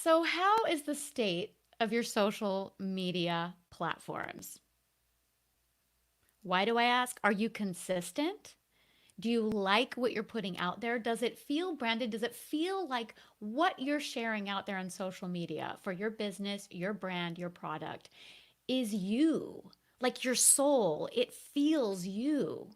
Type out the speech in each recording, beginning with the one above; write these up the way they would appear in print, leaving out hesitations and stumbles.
So, how is the state of your social media platforms? Why do I ask? Are you consistent? Do you like what you're putting out there? Does it feel branded? Does it feel like what you're sharing out there on social media for your business, your brand, your product is you? Like your soul, it feels you.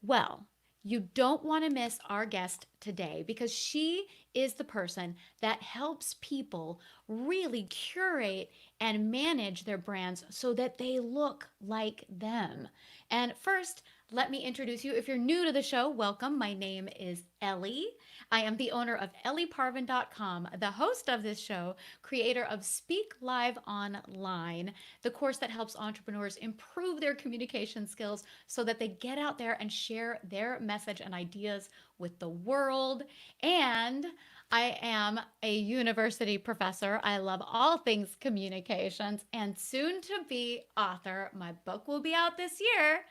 Well, you don't want to miss our guest today because she is the person that helps people really curate and manage their brands so that they look like them. And first, let me introduce you. If you're new to the show, welcome. My name is Ellie. I am the owner of ellieparvin.com, the host of this show, creator of Speak Live Online, the course that helps entrepreneurs improve their communication skills so that they get out there and share their message and ideas with the world. And I am a university professor. I love all things communications and soon to be author. My book will be out this year.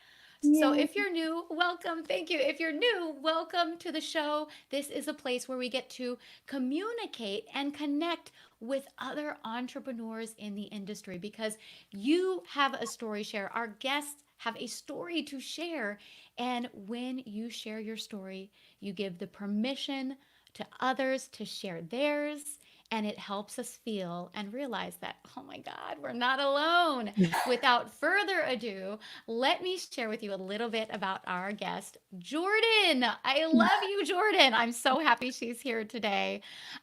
So Yay. if you're new, welcome. Thank you. If you're new, welcome to the show. This is a place where we get to communicate and connect with other entrepreneurs in the industry because you have a story share. Our guests have a story to share. And when you share your story, you give the permission to others to share theirs. And it helps us feel and realize that, oh my God, we're not alone. Without further ado, let me share with you a little bit about our guest, Jordan. I love you, Jordan. I'm so happy she's here today.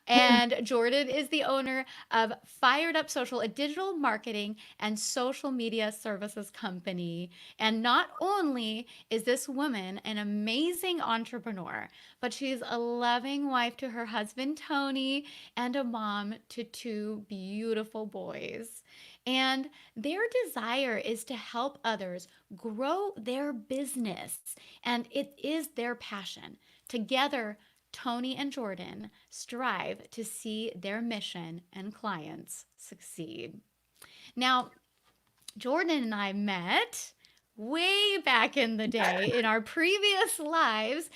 And Jordan is the owner of Fired Up Social, a digital marketing and social media services company. And not only is this woman an amazing entrepreneur, but she's a loving wife to her husband, Tony, and a mom to two beautiful boys. And their desire is to help others grow their business, and it is their passion. Together, Tony and Jordan strive to see their mission and clients succeed. Now, Jordan and I met way back in the day in our previous lives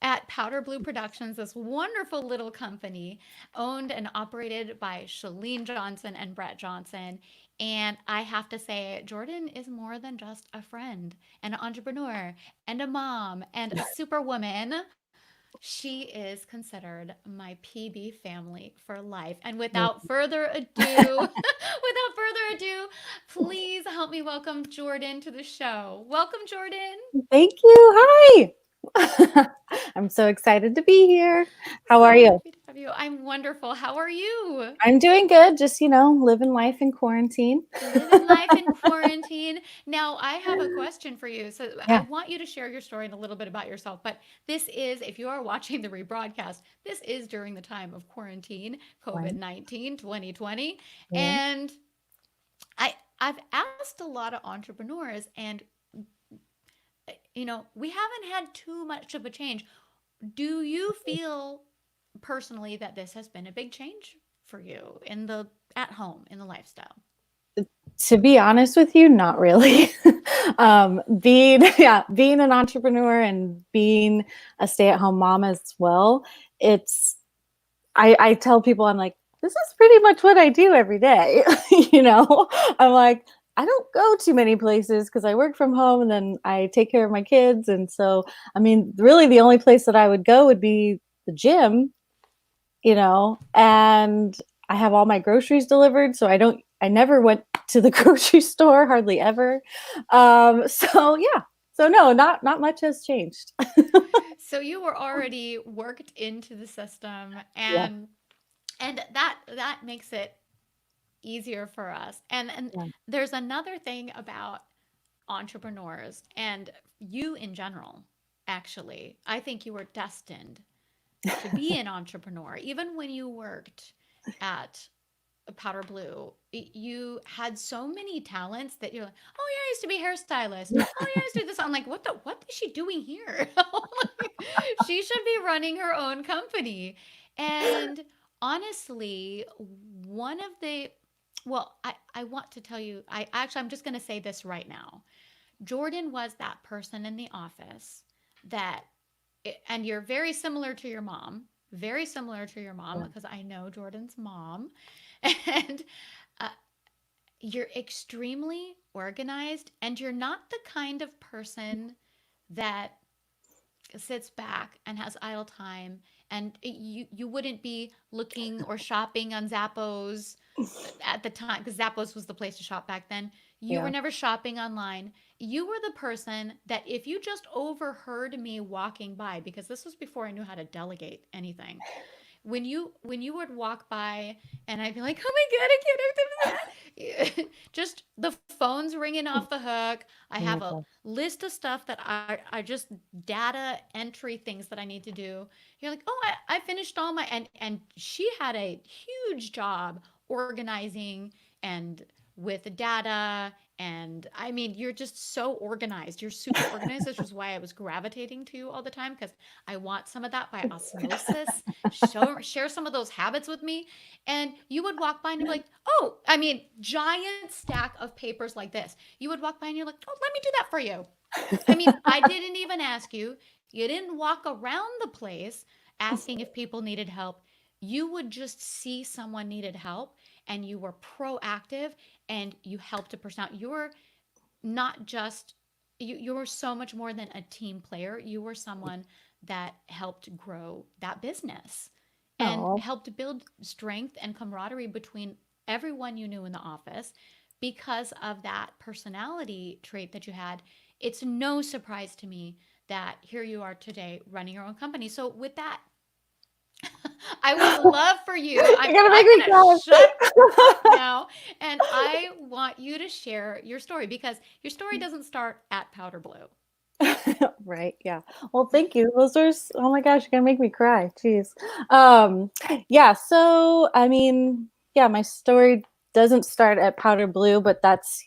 at Powder Blue Productions, this wonderful little company owned and operated by Chalene Johnson and Bret Johnson. And I have to say, Jordan is more than just a friend, an entrepreneur, and a mom, and a superwoman. She is considered my PB family for life. And without further ado, without further ado, please help me welcome Jordan to the show. Welcome, Jordan. Thank you. Hi. I'm so excited to be here. How are So you? happy to have you. I'm wonderful. How are you? I'm doing good. Just, living life in quarantine. Living life in quarantine. Now, I have a question for you. So, I Yeah. want you to share your story and a little bit about yourself. But this is, if you are watching the rebroadcast, this is during the time of quarantine, COVID Right. 19, 2020. Yeah. And I've asked a lot of entrepreneurs, and we haven't had too much of a change. Do you feel personally that this has been a big change for you in the at home in the lifestyle? To be honest with you, not really. Being an entrepreneur and being a stay-at-home mom as well, it's I tell people, I'm like, this is pretty much what I do every day. you know, I'm like, I don't go too many places because I work from home and then I take care of my kids. And so, I mean, really the only place that I would go would be the gym, and I have all my groceries delivered. So I never went to the grocery store, hardly ever. So yeah. So no, not much has changed. So you were already worked into the system, Yeah. and that makes it easier for us. And Yeah. there's another thing about entrepreneurs and you in general. Actually, I think you were destined to be an entrepreneur. Even when you worked at Powder Blue, you had so many talents that you're like, oh yeah, I used to be a hairstylist. Oh yeah, I used to do this. I'm like, what is she doing here? Like, she should be running her own company. And honestly, one of the I want to tell you, I'm just gonna say this right now. Jordan was that person in the office that and you're very similar to your mom. very similar to your mom Yeah. because I know Jordan's mom. And uh, you're extremely organized, and you're not the kind of person that sits back and has idle time, and you wouldn't be looking or shopping on Zappos at the time, because Zappos was the place to shop back then. You were Yeah. never shopping online. You were the person that if you just overheard me walking by, because this was before I knew how to delegate anything, when you would walk by and I'd be like, "Oh my god, I can't do that." Just the phone's ringing off the hook. I Oh have my a God. list of stuff that I just data entry things that I need to do. You're like, "Oh, I finished all my," and she had a huge job organizing and with data. And I mean, you're just so organized. You're super organized, which is why I was gravitating to you all the time, because I want some of that by osmosis. Share some of those habits with me. And you would walk by and you'd be like, "Oh, I mean, giant stack of papers like this." You would walk by and you're like, "Oh, let me do that for you." I mean, I didn't even ask you. You didn't walk around the place asking if people needed help. You would just see someone needed help, and you were proactive, and you helped a person out. You're not just you were so much more than a team player. You were someone that helped grow that business and Oh, helped build strength and camaraderie between everyone you knew in the office because of that personality trait that you had. It's no surprise to me that here you are today running your own company. So with that, I would love for you. I'm you're gonna I'm make me gonna shut up cry. now, and I want you to share your story, because your story doesn't start at Powder Blue. Right. Yeah. Well, thank you. Oh my gosh, you're gonna make me cry. Jeez. Um, yeah. So, I mean, yeah, my story doesn't start at Powder Blue, but that's,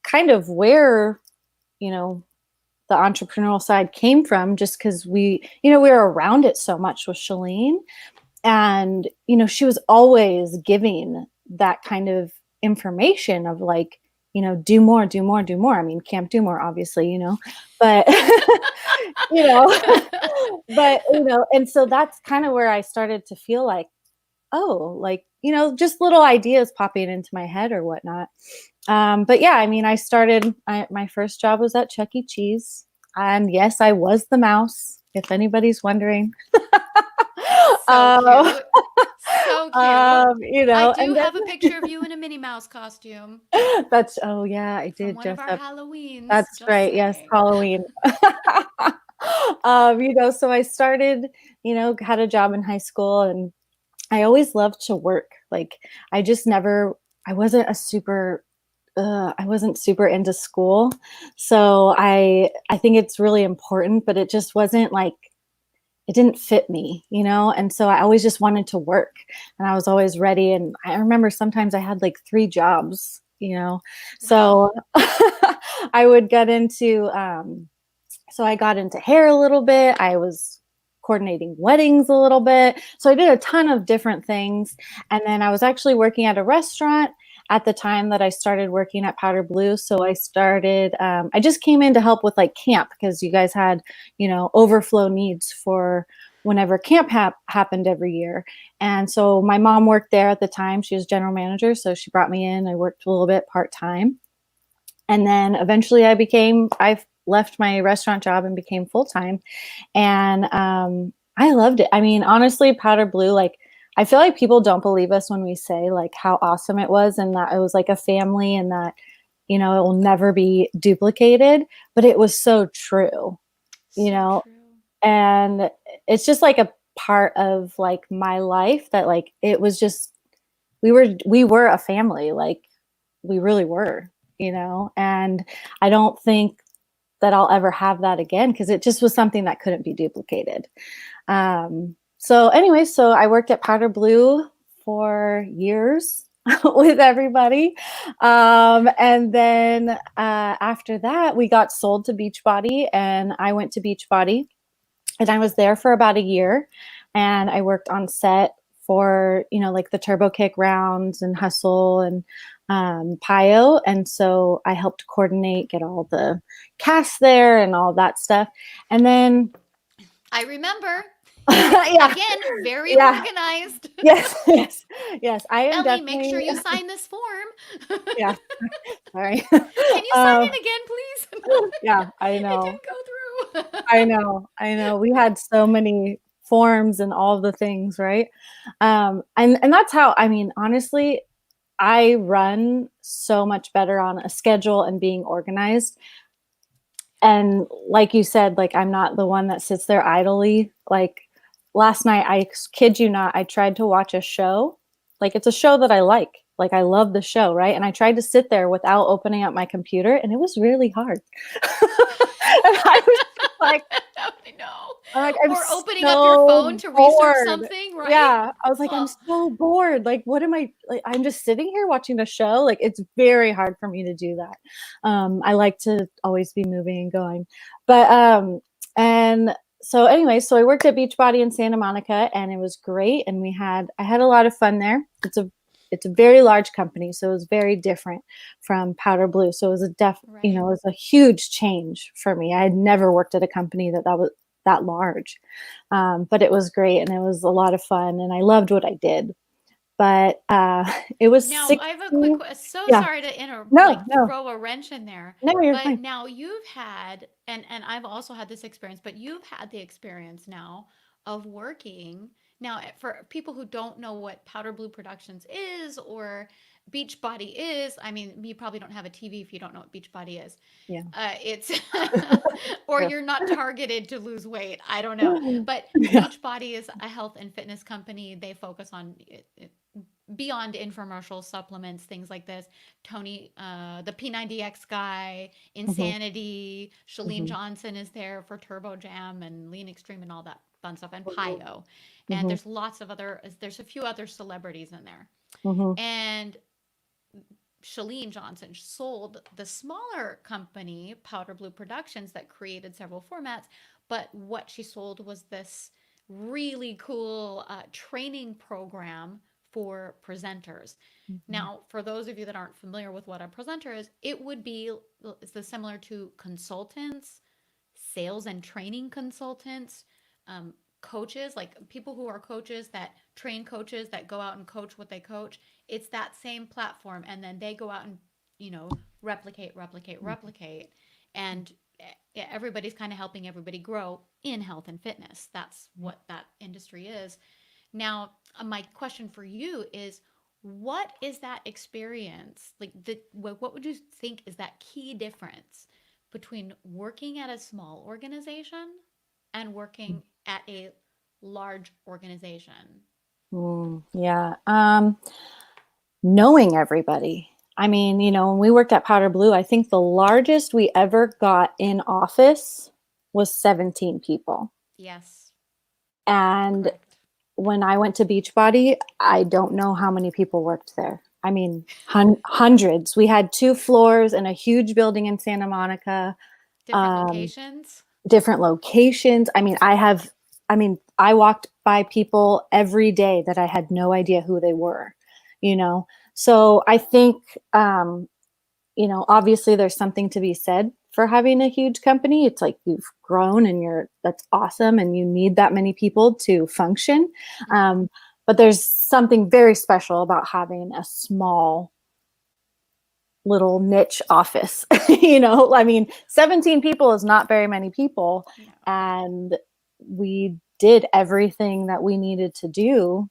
kind of where, you know, the entrepreneurial side came from, just because we were around it so much with Chalene. And, she was always giving that kind of information of like, do more, do more, do more. I mean, can't do more, obviously, but, you know, and so that's kind of where I started to feel like, oh, like, just little ideas popping into my head or whatnot. But yeah, I mean, my first job was at Chuck E. Cheese. And yes, I was the mouse, if anybody's wondering. So um, cute. So cute. I do and then have a picture of you in a Minnie Mouse costume oh yeah, I from did one of dress our up. Halloweens. That's Just right. Yes, saying. Halloween. So I started, had a job in high school, and I always loved to work. Like, I just never, I wasn't a super, I wasn't super into school. So I think it's really important, but it just wasn't like, it didn't fit me, And so I always just wanted to work, and I was always ready. And I remember sometimes I had like 3 jobs. Wow. So I would get into, so I got into hair a little bit. I was coordinating weddings a little bit. So I did a ton of different things. And then I was actually working at a restaurant at the time that I started working at Powder Blue. So I just came in to help with like camp, because you guys had, overflow needs for whenever camp happened every year. And so my mom worked there at the time. She was general manager. So she brought me in. I worked a little bit part time. And then eventually I left my restaurant job and became full time. And I loved it. I mean, honestly, Powder Blue, like, I feel like people don't believe us when we say like how awesome it was, and that it was like a family, and that, it will never be duplicated. But it was so true, you So know, true. and it's just like a part of like my life that like it was just we were a family, like we really were, and I don't think that I'll ever have that again, because it just was something that couldn't be duplicated. So anyway, so I worked at Powder Blue for years with everybody. And then after that, we got sold to Beachbody, and I went to Beachbody, and I was there for about a year, and I worked on set for, like the turbo kick rounds and hustle and Pio. And so I helped coordinate, get all the cast there and all that stuff. And then I remember. Yeah. Again, very Yeah. organized. Yes. Yes. Yes. I am Ellie, make definitely, sure you sign this form. yeah. Sorry. Can you sign Uh, it again, please? No, yeah, I it know. didn't go through. I know. I know. We had so many forms and all the things, right? And that's how, I mean, honestly, I run so much better on a schedule and being organized. And like you said, like I'm not the one that sits there idly. Like last night, I kid you not, I tried to watch a show. Like it's a show that I like. Like I love the show, right? And I tried to sit there without opening up my computer, and it was really hard. And I was just like, I know. I'm Or opening up your phone so to research bored. something, right? Yeah, I was like, I'm Oh, so bored. Like, what am I like? I'm just sitting here watching a show. Like, it's very hard for me to do that. I like to always be moving and going, but and so anyway, so I worked at Beachbody in Santa Monica, and it was great. And I had a lot of fun there. It's a very large company, so it was very different from Powder Blue. So it was right. it was a huge change for me. I had never worked at a company that was that large. But it was great and it was a lot of fun and I loved what I did. But it was Now, I have a quick 60. so Yeah. sorry to No, no, throw a wrench in there. no, you're But fine. now you've had and I've also had this experience, but you've had the experience now of working. Now, for people who don't know what Powder Blue Productions is or Beachbody is, I mean, you probably don't have a TV if you don't know what Beachbody is. Yeah. It's or True. you're not targeted to lose weight. I don't know. But Yeah. Beachbody is a health and fitness company. They focus on beyond infomercial supplements, things like this. Tony, the P90X guy, Hmm. Insanity, Chalene Hmm. Johnson is there for Turbo Jam and Lean Extreme and all that fun stuff, and Hmm. Pio. And Hmm. there's a few other celebrities in there. Hmm. And Chalene Johnson sold the smaller company, Powder Blue Productions, that created several formats. But what she sold was this really cool training program for presenters. Hmm. Now, for those of you that aren't familiar with what a presenter is, it would be similar to consultants, sales and training consultants, um, coaches, like people who are coaches that train coaches that go out and coach what they coach. It's that same platform. And then they go out and, replicate. And everybody's kind of helping everybody grow in health and fitness. That's what that industry is. Now, my question for you is what is that experience? What would you think is that key difference between working at a small organization and working at a large organization? Yeah. Knowing everybody. I mean, when we worked at Powder Blue, I think the largest we ever got in office was 17 people. Yes, And correct. when I went to Beachbody, I don't know how many people worked there. I mean, hundreds. We had 2 floors in a huge building in Santa Monica, Different um, locations. different locations. I walked by people every day that I had no idea who they were, you know? So I think, obviously there's something to be said for having a huge company. It's like you've grown and that's awesome. And you need that many people to function. Mm-hmm. Um, but there's something very special about having a small little niche office. I mean, 17 people is not very many people. No. And we did everything that we needed to do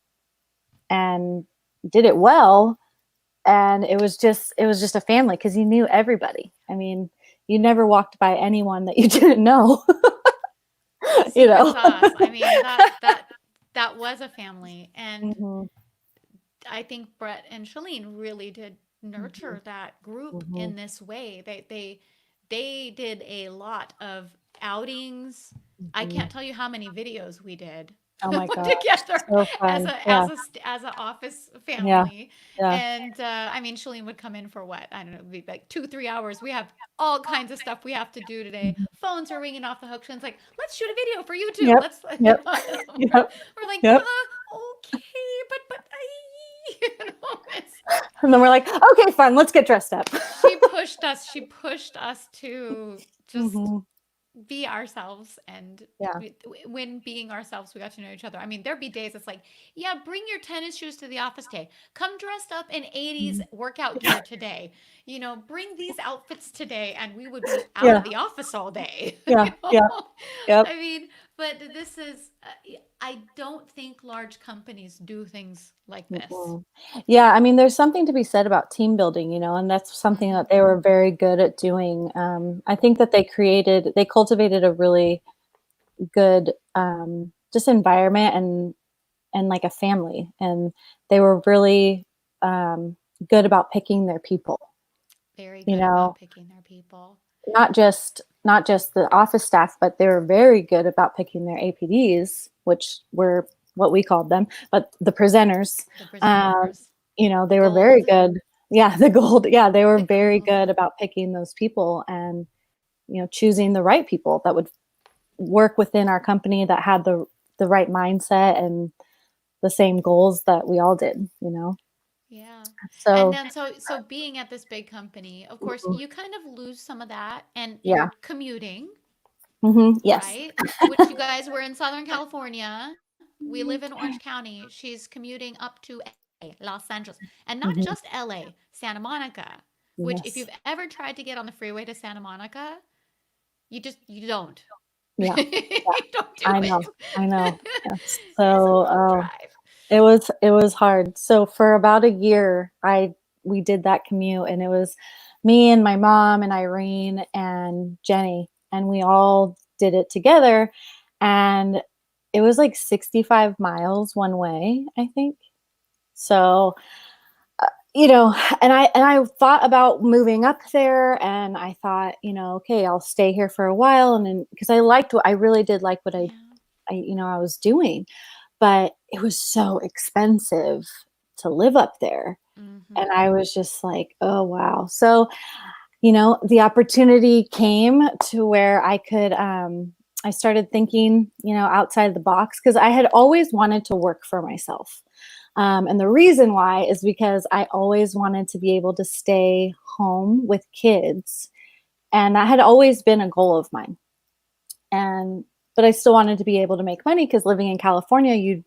and did it well, and it was just a family because you knew everybody. I mean, you never walked by anyone that you didn't know. you Secret know sauce. I mean, that was a family. And Hmm. I think Bret and Chalene really did Hmm. nurture that group Hmm. in this way. They did a lot of outings. I Hmm. can't tell you how many videos we did Oh my gosh, together so as fun. Yeah. as a office Yeah. family. Yeah. And I mean, Shalene would come in for what? I don't know, it'd be like 2 3 hours. We have all kinds of stuff we have to do today. Mhm. Phones are ringing off the hook. Shalene's like, let's shoot a video for YouTube. Yep. Let's Yep. Yep. we're like, Yep. okay, but it's And then we're like, okay, fine, let's get dressed up. she pushed us to just Hmm. be ourselves. And Yeah. when being ourselves, we got to know each other. I mean, there'd be days it's like, yeah, bring your tennis shoes to the office today. Come dressed up in 80s Mhm. workout gear today. Bring these outfits today, and we would be out Yeah. of the office all day. Yeah. Yeah. Yep. I mean, but this is, I don't think large companies do things like this. Mhm. Yeah, I mean, there's something to be said about team building, and that's something Hmm. that they were very good at doing. I think that they cultivated a really good just environment and like a family, and they were really um, good about picking their people. Very You good about know, picking their people. not just the office staff, but they were very good about picking their APDs, which were what we called them, but the presenters. The Um, presenters, the they were very gold, good. Yeah, the gold. Yeah, they were the very gold. good about picking those people and choosing the right people that would work within our company that had the right mindset and the same goals that we all did. Yeah. And So then so being at this big company, of course, mhm, you kind of lose some of that, and yeah. you're commuting, Yes. right? Which you guys were in Southern California. We live in Orange County. She's commuting up to LA, Los Angeles, and not Mhm, just LA, Santa Monica, which if yes. you've ever tried to get on the freeway to Santa Monica, you don't. Yeah. Yeah. You don't do I it. know. I know. Yeah. It is a So, long drive. it was hard. So for about a year, we did that commute, and it was me and my mom and Irene and Jenny, and we all did it together, and it was like 65 miles one way, I think. So, you know, and I thought about moving up there, and I thought, okay, I'll stay here for a while, and then because I really did like what Yeah. I was doing, but it was so expensive to live up there. And Mm-hmm. I was just like, oh, wow. So, the opportunity came to where I started thinking, outside the box because I had always wanted to work for myself. And the reason why is because I always wanted to be able to stay home with kids. And that had always been a goal of mine. And but I still wanted to be able to make money because living in California, you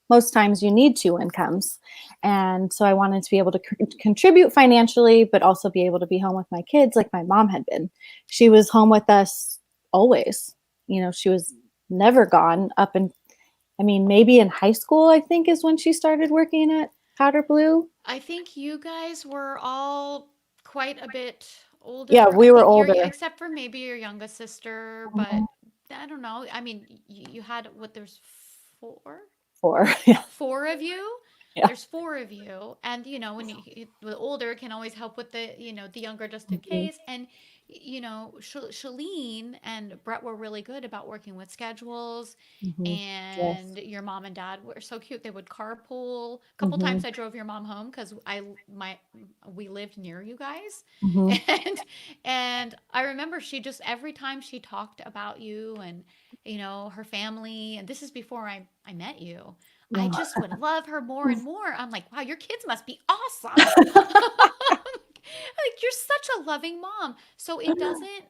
most times you need two incomes. And so I wanted to be able to contribute financially, but also be able to be home with my kids like my mom had been. She was home with us always. She was never gone up and I mean, maybe in high school, I think is when she started working at Powder Blue. I think you guys were all quite a bit Yeah, older. I we were think you're, older. except for maybe your youngest sister, but Mhm. I don't know. I mean, you had what, there's four? Four. Yeah. Four of you. Yeah. There's four of you, and when the older can always help with the younger just in Mhm. case. And Shalene and Bret were really good about working with schedules, Mhm. Yes. and your mom and dad were so cute. They would carpool. A couple times Mhm. I drove your mom home because we lived near you guys, Mhm. and I remember she just every time she talked about you and her family, and this is before I met you. I No. just would love her more and more. I'm like, wow, your kids must be awesome. Like, you're such a loving mom. So it doesn't,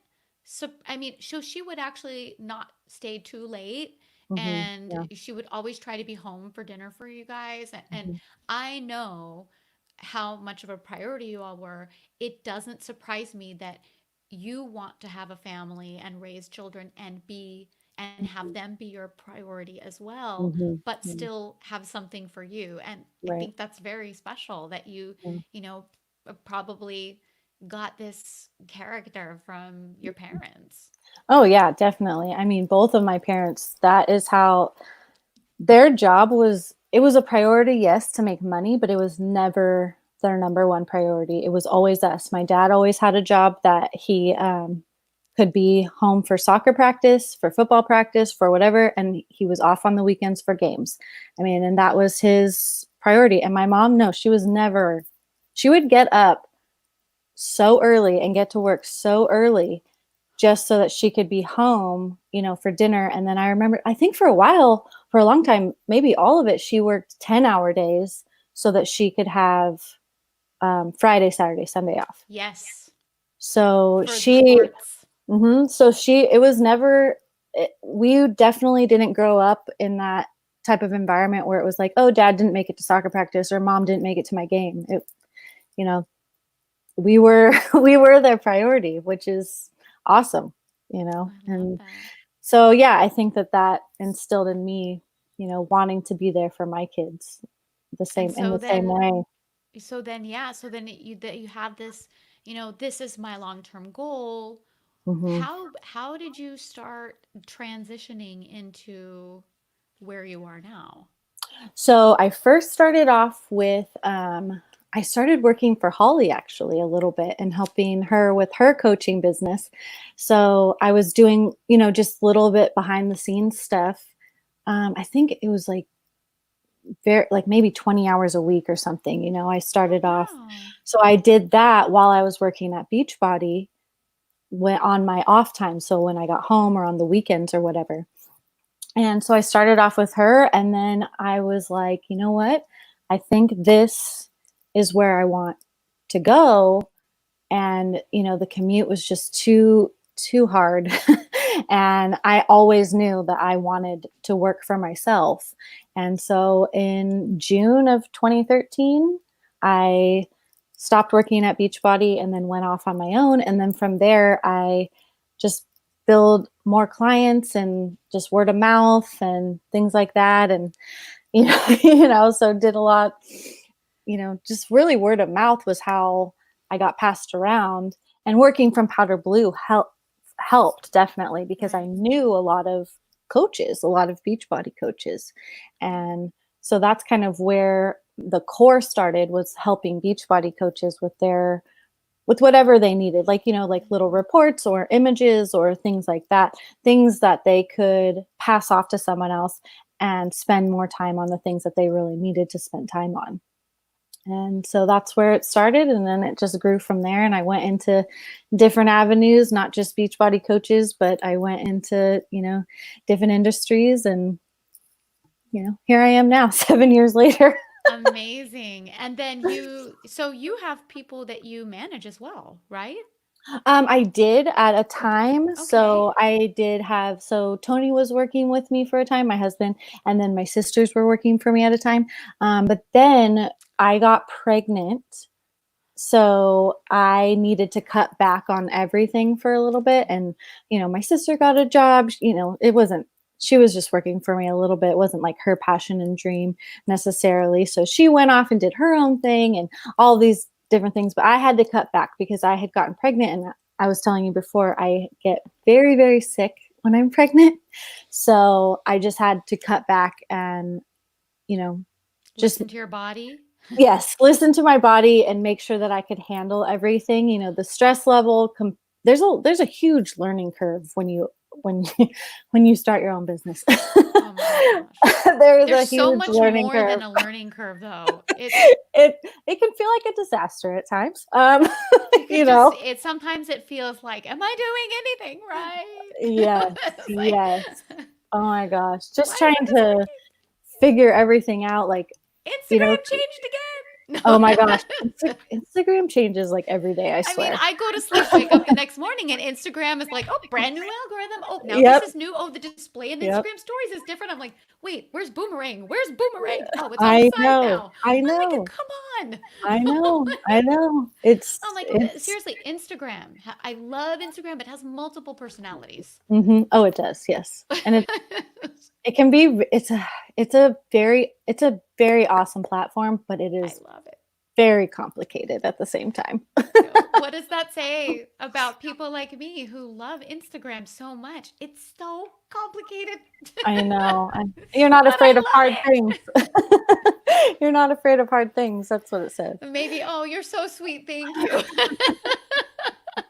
so I mean, so she would actually not stay too late, Mhm. and Yeah. she would always try to be home for dinner for you guys. And Mhm. I know how much of a priority you all were. It doesn't surprise me that you want to have a family and raise children and have Mhm. them be your priority as well, Mhm. but Mhm. still have something for you. And I Right. think that's very special that Yeah. you know, probably got this character from your parents. Oh yeah, definitely. I mean, both of my parents, that is how their job was. It was a priority, yes, to make money, but it was never their number one priority. It was always us. My dad always had a job that he could be home for soccer practice, for football practice, for whatever, and he was off on the weekends for games. I mean, and that was his priority. And my mom, no, she was never. She would get up so early and get to work so early just so that she could be home, for dinner. And then I remember, I think for a while, for a long time, maybe all of it, she worked 10-hour days so that she could have Friday, Saturday, Sunday off. Yes, So for the she, sports. So it was never, we definitely didn't grow up in that type of environment where it was like, oh, dad didn't make it to soccer practice or mom didn't make it to my game. You know, we were, we were their priority, which is awesome, I love and that. so, yeah, I think that instilled in me, wanting to be there for my kids And in so the same then, way. yeah, so then you have this, this is my long-term goal. hmm How did you start transitioning into where you are now? So I first started off with, I started working for Holly actually a little bit and helping her with her coaching business. So I was doing, just a little bit behind the scenes stuff. I think it was like very, like maybe 20 hours a week or something. I Oh, started off. wow. So I did that while I was working at Beachbody when on my off time. So when I got home or on the weekends or whatever. And so I started off with her, and then I was like, you know what? I think this is where I want to go. And, the commute was just too hard. And I always knew that I wanted to work for myself. And so in June of 2013, I stopped working at Beachbody and then went off on my own. And then from there, I just build more clients and just word of mouth and things like that. And so did a lot, just really word of mouth was how I got passed around. And working from Powder Blue helped definitely because I Right. knew a lot of coaches, a lot of Beachbody coaches. And so that's kind of where the core started, was helping Beachbody coaches with whatever they needed, like, like little Mhm. reports or images or things like that, things that they could pass off to someone else and spend more time on the things that they really needed to spend time on. And so that's where it started. And then it just grew from there. And I went into different avenues, not just Beachbody coaches, but I went into, different industries. And, here I am now, 7 years later. Amazing. And then so you have people that you manage as well, right? I did at a Or did you? time. Okay. So Tony was working with me for a time, my husband, and then my sisters were working for me at a time. But then I got pregnant. So I needed to cut back on everything for a little bit. And, my sister got a job. She was just working for me a little bit. It wasn't like her passion and dream necessarily. So she went off and did her own thing and all these different things. But I had to cut back because I had gotten pregnant. And I was telling you before, I get very, very sick when I'm pregnant. So I just had to cut back and, you know, just Listen to your body. yes, listen to my body and make sure that I could handle everything. The stress level. There's a huge learning curve when you when you start your own business. Oh my gosh. There's There's a so huge much learning more curve. than a learning curve, though. It can feel like a disaster at times. You You could just, know. sometimes it feels like, am I doing anything right? Yes, It's like, yes. Oh my gosh, just why trying isn't this to figure everything out. Like, you know, working? Instagram changed oh again. my gosh, No. Instagram changes like every day. I I mean, swear. I go to sleep, wake up the next morning, and Instagram is like, oh, brand new algorithm. Oh, now this Yep. is new. Oh, the display in Yep. Instagram stories is different. I'm like, wait, where's Boomerang? Where's Boomerang? Oh, it's on the I side know. now. I I'm like, know. come on. I know. I know. I'm like, It's seriously, Instagram. I love Instagram, but it has multiple personalities. Oh, it does. Yes. And it can be it's a very awesome platform, but it I is love it. very complicated at the same time. What does that say about people like me who love Instagram so much? It's so complicated, I know. You're but not afraid of hard I love things. it. You're not afraid of hard things. That's what it says. Maybe, oh, you're so sweet. Thank you.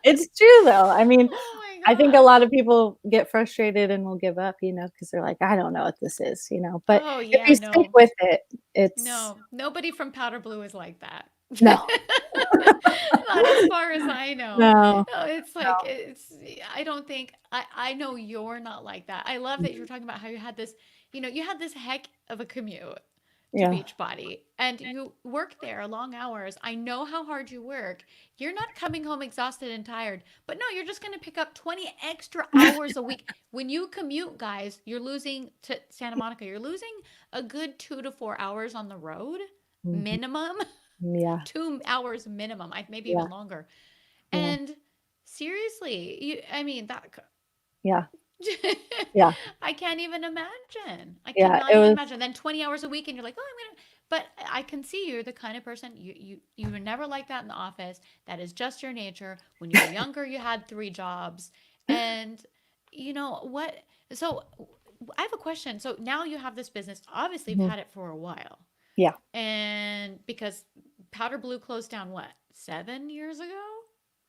It's true though. I mean, Oh my I think a gosh. lot of people get frustrated and will give up, because they're like, I don't know what this is, but Oh if yeah, you stick no. with it, it's No. Nobody from Powder Blue is like that. no, Not as far as I know. no, No, it's like no. I don't think I know you're not like that. I love that you're talking about how you had this heck of a commute. to Yeah. Beachbody and you work there long hours. I know how hard you work. You're not coming home exhausted and tired, but no, you're just going to pick up 20 extra hours a week. When you commute, guys, you're losing to Santa Monica, you're losing a good 2 to 4 hours on the road Mhm. minimum. Yeah. 2 hours minimum, maybe Yeah. even longer. Yeah. And seriously, I mean, that Yeah. Yeah. I can't even imagine. I Yeah. cannot It even was, imagine. Then 20 hours a week and you're like, "Oh, I'm going to." But I can see you're the kind of person you were never like that in the office. That is just your nature. When you were younger, you had 3 jobs. And you know what? So I have a question. So now you have this business. Obviously, you've mhm. had it for a while. Yeah. And because Powder Blue closed down what? 7 years ago?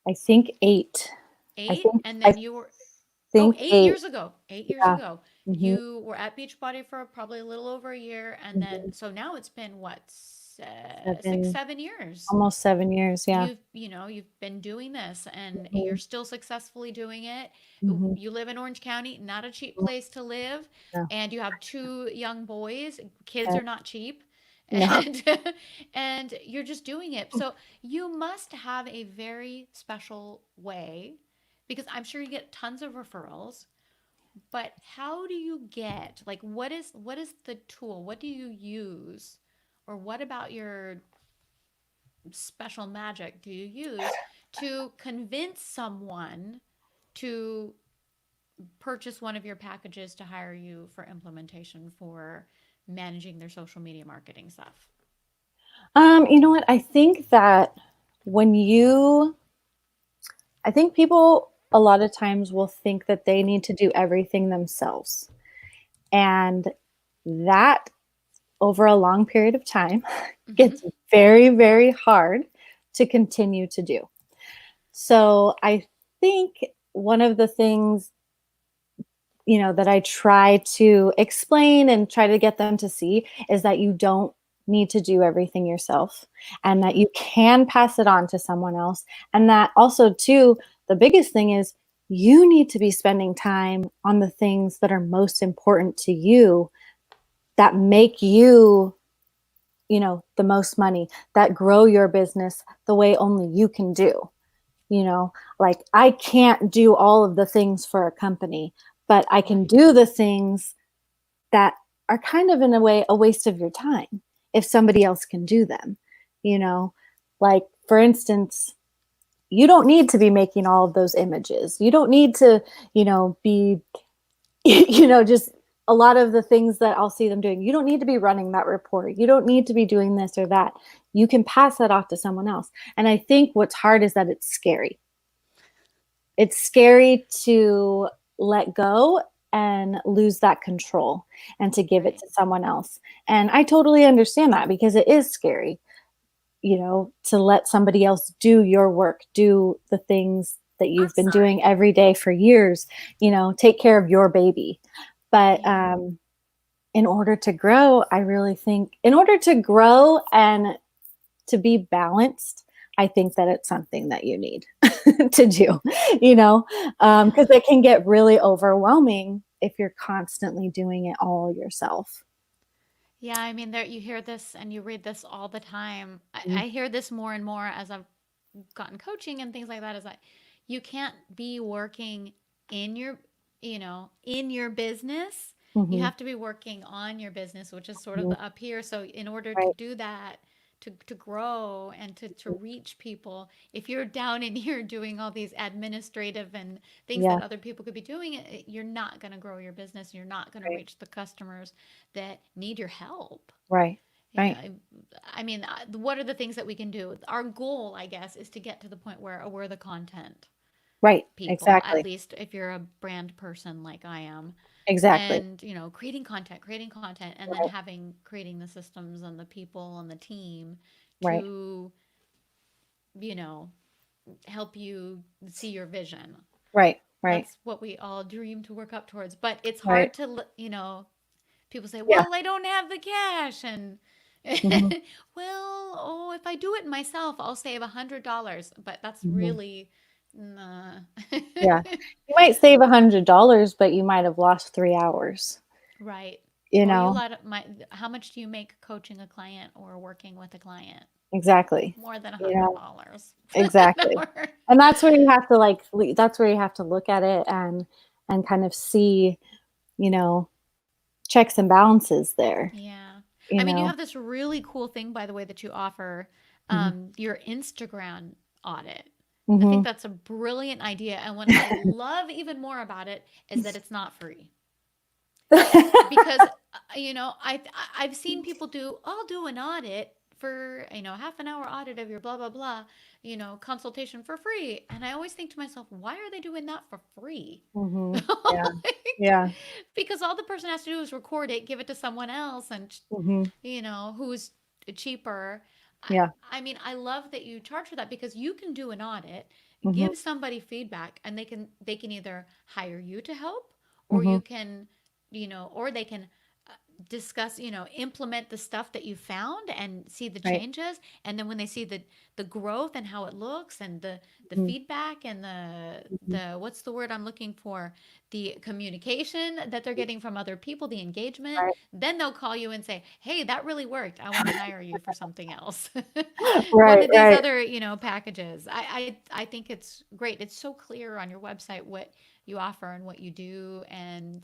I think 8. I 8? think, And I then you were Oh, think eight 8. years ago. 8 years Yeah. ago. Hmm. You were at Beachbody for probably a little over a year. And then, Hmm. so now it's been what, 6, 7, 7 years. almost 7 years. Yeah. You've been doing this and you're Hmm. still successfully doing it. Hmm. You live in Orange County, not a cheap place to live. No. And you have 2 young boys. Kids Yeah. are not cheap. No. And and you're just doing it. So you must have a very special way because I'm sure you get tons of referrals, but how do you get, like, what is the tool? What do you use? Or what about your special magic do you use to convince someone to purchase one of your packages to hire you for implementation for managing their social media marketing stuff? You know what? I think that when you, I think people a lot of times will think that they need to do everything themselves. And that over a long period of time Mm-hmm. gets very, very hard to continue to do. So I think one of the things, that I try to explain and try to get them to see is that you don't need to do everything yourself and that Mm-hmm. you can pass it on to someone else. And that also, too, the biggest thing is you need to be spending time on the things that are most important to you that make you, the most money, that grow your business the way only you can do. you know like I can't do all of the things for a company, but I can Right. do the things that are kind of in a way a waste of your time if somebody else can do them. you know like, for instance, you don't need to be making all of those images. You don't need to be just a lot of the things that I'll see them doing. You don't need to be running that report. You don't need to be doing this or that. You can pass that off to someone else. And I think what's hard is that it's scary. It's scary to let go and lose that control and to give it Right. to someone else. And I totally understand that because it is scary, to let somebody else do your work, do the things that you've been doing every day for years, take care of your baby. But Yeah. in order to grow, I really think in order to grow and to be balanced, I think that it's something that you need to do, because Yeah. it can get really overwhelming if you're constantly doing it all yourself. Yeah, I mean, there you hear this and you read this all the time. Mhm. I hear this more and more as I've gotten coaching and things like that. Is that you can't be working in your business. You Mhm. have to be working on your business, which is sort of Mhm. the up here. So in order to Right. do that, to grow and to reach people, if you're down in here doing all these administrative and things Yeah. that other people could be doing, you're not going to grow your business. You're not going to Right. reach the customers that need your help. Right. Right. Yeah, I mean, what are the things that we can do? Our goal, I guess, is to get to the point where we're the content Right. people, at Exactly. least if you're a brand person like I am. Exactly. And, creating content, and then Right. creating the systems and the people and the team Right. to, you know, help you see your vision. Right. Right. That's what we all dream to work up towards. But it's Right. hard to, people say, Yeah. well, I don't have the cash. And, Mhm. well, oh, if I do it myself, I'll save $100. But that's Mhm. really, nah. Yeah. You might save $100, but you might have lost 3 hours. Right. you Or know. how much do you make coaching a client or working with a client? Exactly. More than You know, $100 an exactly. hour. And that's where you have to like that's where you have to look at it and kind of see, you know, checks and balances there, Yeah. you I mean, you know. have this really cool thing, by the way, that you offer, Mhm. your Instagram audit. I think Mhm. that's a brilliant idea. And what I love even more about it is that it's not free. Because I've seen people I'll do an audit for half an hour audit of your blah blah blah consultation for free, and I always think to myself, why are they doing that for free? Mhm. Yeah. Like, Yeah. because all the person has to do is record it, give it to someone else, and Mhm. who's cheaper. I, Yeah. I mean, I love that you charge for that because you can do an audit, Mhm. give somebody feedback, and they can either hire you to help, or Mhm. you can, or they can discuss, implement the stuff that you found and see the Right. changes. And then when they see the growth and how it looks and the Mhm. feedback and the Mhm. what's the word I'm looking for? The communication that they're getting from other people, the engagement, Right. then they'll call you and say, "Hey, that really worked. I want to hire you for something else." One Right, of these right. other, packages. I think it's great. It's so clear on your website what you offer and what you do, and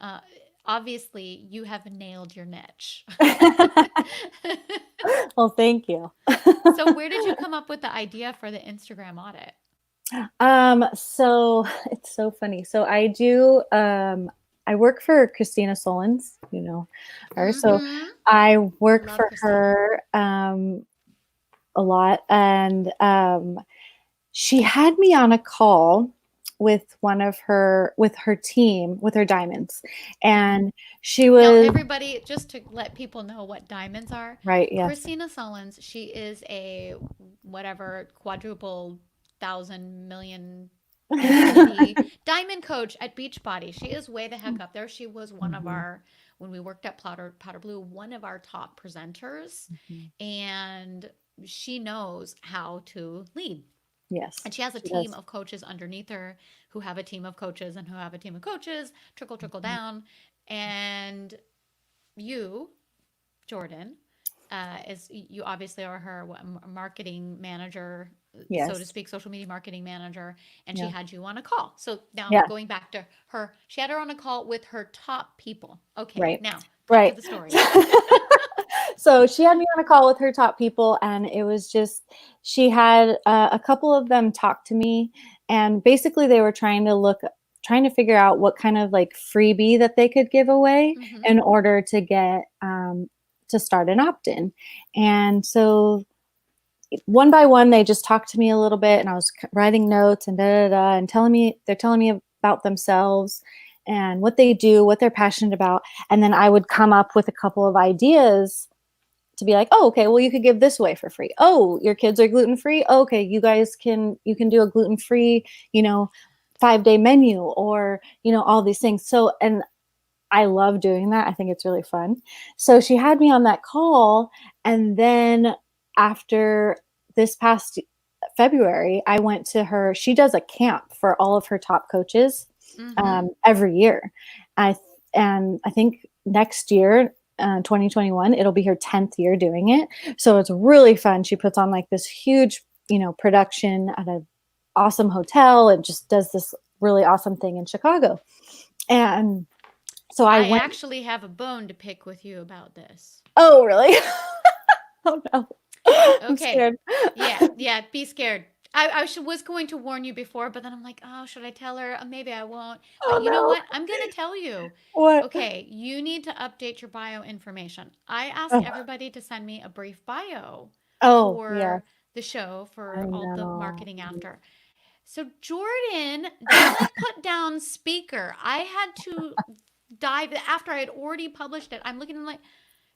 uh, obviously you have nailed your niche. Well, thank you. So where did you come up with the idea for the Instagram audit? So it's so funny. So I work for Christina Solons, you know her. So Mm-hmm. I work Love for Christina. her a lot, and she had me on a call with her team, with her diamonds, Mm-hmm. and she Now, was everybody, just to let people know what diamonds are, right. Yes. Christina Sullins, she is a whatever quadruple thousand million infinity diamond coach at Beachbody. She is way the heck up there. She was one of Mhm. our, when we worked at Powder Blue, one of our top presenters, Mhm. and she knows how to lead. Yes, And she has a she team does. of coaches underneath her who have a team of coaches and who have a team of coaches, trickle Mhm. down. And you, Jordan, is you obviously are her marketing manager, so to Yes. speak, social media marketing manager, and she Yeah. had you on a call. So now Yeah. going back to her, she had her on a call with her top people. Okay, Right. now back to Right. the story. So she had me on a call with her top people, and it was just she had a couple of them talk to me, and basically they were trying to figure out what kind of like freebie that they could give away Mm-hmm. in order to get to start an opt-in. And so one by one they just talked to me a little bit, and I was writing notes and da da da and they're telling me about themselves and what they do, what they're passionate about, and then I would come up with a couple of ideas to be like, oh, okay, well, you could give this away for free. Oh, your kids are gluten free. Okay, you can do a gluten free, you know, 5-day menu, or all these things. So, and I love doing that. I think it's really fun. So she had me on that call, and then after this past February, I went to her. She does a camp for all of her top coaches Mm-hmm. every year. I and I think next year, 2021, it'll be her 10th year doing it. So it's really fun. She puts on like this huge, production at an awesome hotel and just does this really awesome thing in Chicago. And so I I went. actually have a bone to pick with you about this. Oh, really? Oh no, I'm Okay. scared. Yeah, yeah, be scared. Was going to warn you before, but then I'm like, oh, should I tell her? Maybe I won't. But Oh you know no. what? I'm going to tell you. What? Okay, you need to update your bio information. I ask Oh, everybody to send me a brief bio oh yes, for the show, I for all the know. marketing after. So, Jordan did not put down speaker. I had to dive after I had already published it. I'm looking like,